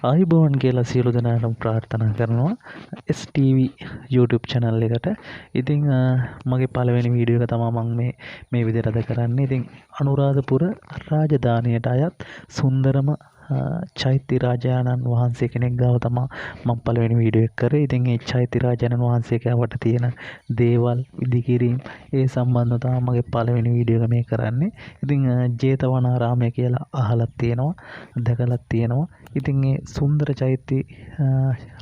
ආයුබෝවන් කියලා සියලු දෙනාටම ප්‍රාර්ථනා කරනවා STV YouTube channel එකට. ඉතින් මගේ පළවෙනි වීඩියෝ එක තමයි මම මේ විදිහට අද කරන්නේ. ඉතින් අනුරාධපුර රාජධානියට අයත් සුන්දරම චෛත්‍ය රාජානන් වහන්සේ කෙනෙක් ගාව තමයි මම පළවෙනි වීඩියෝ එක කරේ. ඉතින් මේ චෛත්‍ය රාජානන් වහන්සේ ගාවට තියෙන දේවල් ඉදිකිරීම ඒ සම්බන්ධව තමයි මගේ පළවෙනි වීඩියෝ එක මේ කරන්නේ. ඉතින් ජේතවනාරාමය කියලා අහලත් තියෙනවා, දැකලත් තියෙනවා. ඉතින් ඒ සුන්දර චෛත්‍ය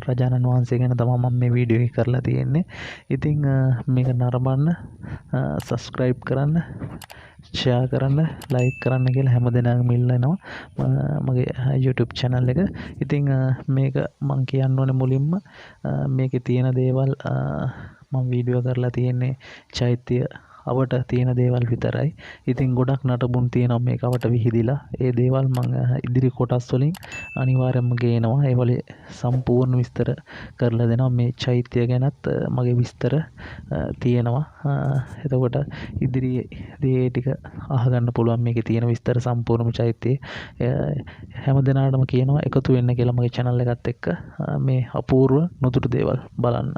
රජාණන් වහන්සේ ගැන තමයි මම මේ වීඩියෝ එක කරලා තියෙන්නේ. ඉතින් මේක නරඹන්න, subscribe කරන්න, share කරන්න, like කරන්න කියලා හැමදෙනාගම ඉල්ලනවා මගේ YouTube channel එක. ඉතින් මේක මම කියන්න ඕනේ මුලින්ම මේකේ තියෙන දේවල් මම වීඩියෝ කරලා තියෙන්නේ චෛත්‍ය අවට තියෙන දේවල් විතරයි. ඉතින් ගොඩක් නටබුන් තියෙනවා මේක අවට විහිදිලා. ඒ දේවල් මම ඉදිරි කොටස් වලින් අනිවාර්යයෙන්ම ගේනවා. ඒ වලේ සම්පූර්ණ විස්තර කරලා දෙනවා. මේ චෛත්‍ය ගැනත් මගේ විස්තර තියෙනවා. එතකොට ඉදිරියේදී ඒ ටික අහගන්න පුළුවන් මේකේ තියෙන විස්තර සම්පූර්ණම චෛත්‍යයේ. හැමදෙනාටම කියනවා එකතු වෙන්න කියලා මගේ channel එකත් එක්ක මේ අපූර්ව නොදුටු දේවල් බලන්න.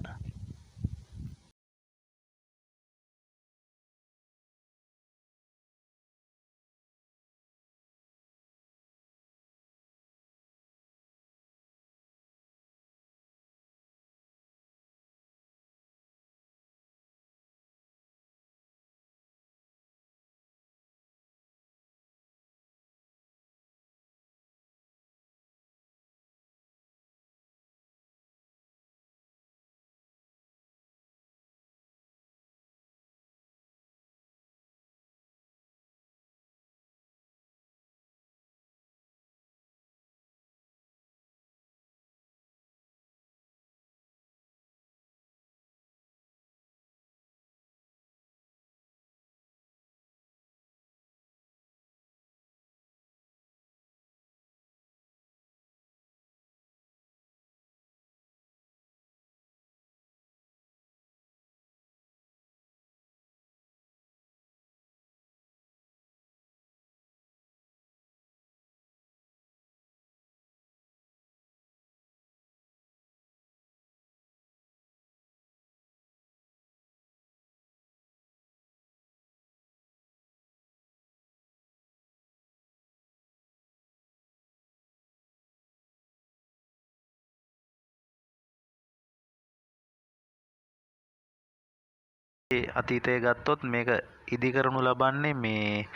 අතීතය ගත්තොත් මේක ඉදිකරනු ලබන්නේ මේ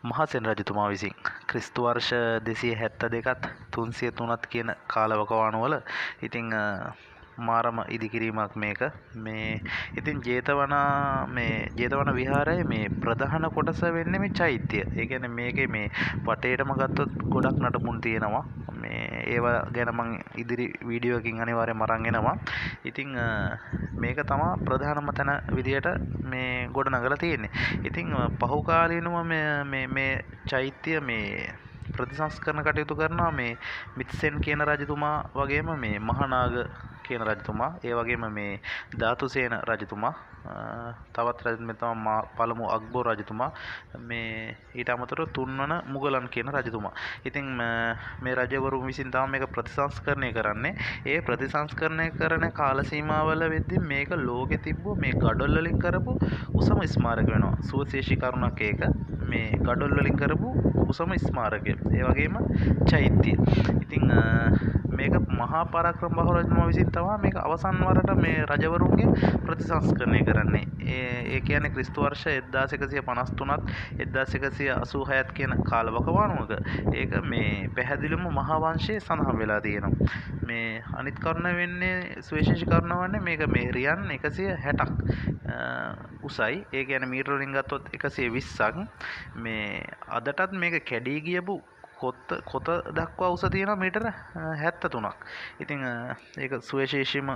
මහසෙන් රජතුමා විසින් ක්‍රිස්තු වර්ෂ 272ත් 303ත් කියන කාලවකවානුවල. ඉතින් මාරම ඉදිකිරීමක් මේක. මේ ඉතින් ජේතවන විහාරයේ මේ ප්‍රධාන කොටස වෙන්නේ මේ චෛත්‍ය. ඒ කියන්නේ මේකේ මේ වටේටම ගත්තොත් ගොඩක් නටබුන් තියෙනවා. මේ ඒවා ගැන මම ඉදිරි වීඩියෝ එකකින් අනිවාර්යයෙන්ම අරන් එනවා. ඉතින් මේක තමයි ප්‍රධානම තැන විදියට මේ ගොඩනගලා තියෙන්නේ. ඉතින් පහුකාලීනව මේ චෛත්‍ය මේ ප්‍රතිසංස්කරණ කටයුතු කරනවා මේ මිත්සෙන් කියන රජතුමා වගේම මේ මහානාග කියන රජතුමා, ඒ වගේම මේ ධාතුසේන රජතුමා, තවත් රජතුමා තමයි පළමු අක්බර් රජතුමා, මේ ඊට අමතරව තුන්වන මුගලන් කියන රජතුමා. ඉතින් මේ රජවරු විසින් තමයි මේක ප්‍රතිසංස්කරණය කරන්නේ. ඒ ප්‍රතිසංස්කරණය කරන කාල සීමාවල වෙද්දී මේක ලෝකෙ තිබ්බ මේ ගඩොල් වලින් කරපු උසම ස්මාරක වෙනවා. සුවශේෂී කරුණක් ඒක. මේ ගඩොල් වලින් කරපු උසම ස්මාරකය. ඒ වගේම චෛත්‍ය. ඉතින් මේක මහා පරාක්‍රම බහු රජතුමා විසින් තමයි මේක අවසන් වරට මේ රජවරුන්ගේ ප්‍රතිසංස්කරණය කරන්නේ. ඒ කියන්නේ ක්‍රිස්තු වර්ෂ 1153ත් 1186ත් කියන කාලවකවානුවක. ඒක මේ පැහැදිලිවම මහා වංශයේ සඳහන් වෙලා තියෙනවා. මේ අනිත් කරුණ වෙන්නේ සුවිශේෂී කරුණ වන්නේ මේක මේ රියන් 160ක් උසයි. ඒ කියන්නේ මීටර වලින් ගත්තොත් 120ක්. මේ අදටත් මේක කැඩී ගියපු කොත දක්වා උස තියෙනවා මීටර 73ක්. ඉතින් ඒක සුවිශේෂීම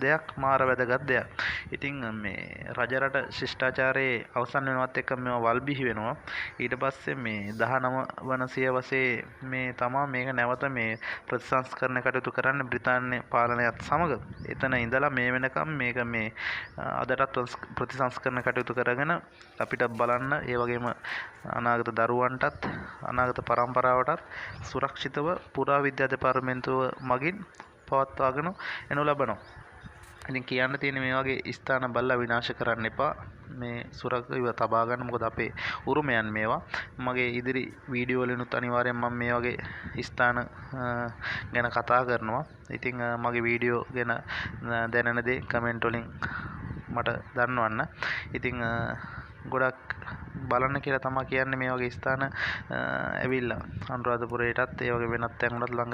දෙයක්, මාර වැදගත් දෙයක්. ඉතින් මේ රජරට ශිෂ්ටාචාරයේ අවසන් වෙනවත් එක්ක මේවා වල් බිහි වෙනවා. ඊට පස්සේ මේ 19 වන සියවසේ මේ තමා මේක නැවත මේ ප්‍රතිසංස්කරණ කටයුතු කරන්න බ්‍රිතාන්‍ය පාලනයත් සමග. එතන ඉඳලා මේ වෙනකම් මේක මේ අදටත් ප්‍රතිසංස්කරණ කටයුතු කරගෙන අපිට බලන්න ඒ වගේම අනාගත දරුවන්ටත් අනාගත පරම්පරාවටත් සුරක්ෂිතව පුරාවිද්‍යා දෙපාර්තමේන්තුව මගින් පවත්වාගෙන එනු ලබනවා. ඉතින් කියන්න තියෙන මේ වගේ ස්ථාන බලලා විනාශ කරන්න එපා. මේ සුරක්ෂිතව තබා ගන්න. මොකද අපේ උරුමයන් මේවා. මගේ ඉදිරි වීඩියෝ වලිනුත් අනිවාර්යෙන් මම මේ වගේ ස්ථාන ගැන කතා කරනවා. ඉතින් මගේ වීඩියෝ ගැන දැනෙන දේ කමෙන්ට් වලින් මට දන්වන්න. ඉතින් ගොඩක් බලන්න කියලා තමයි කියන්නේ මේ වගේ ස්ථාන ඇවිල්ලා අනුරාධපුරයටත් ඒ වගේ වෙනත් තැන් වලත් ළඟ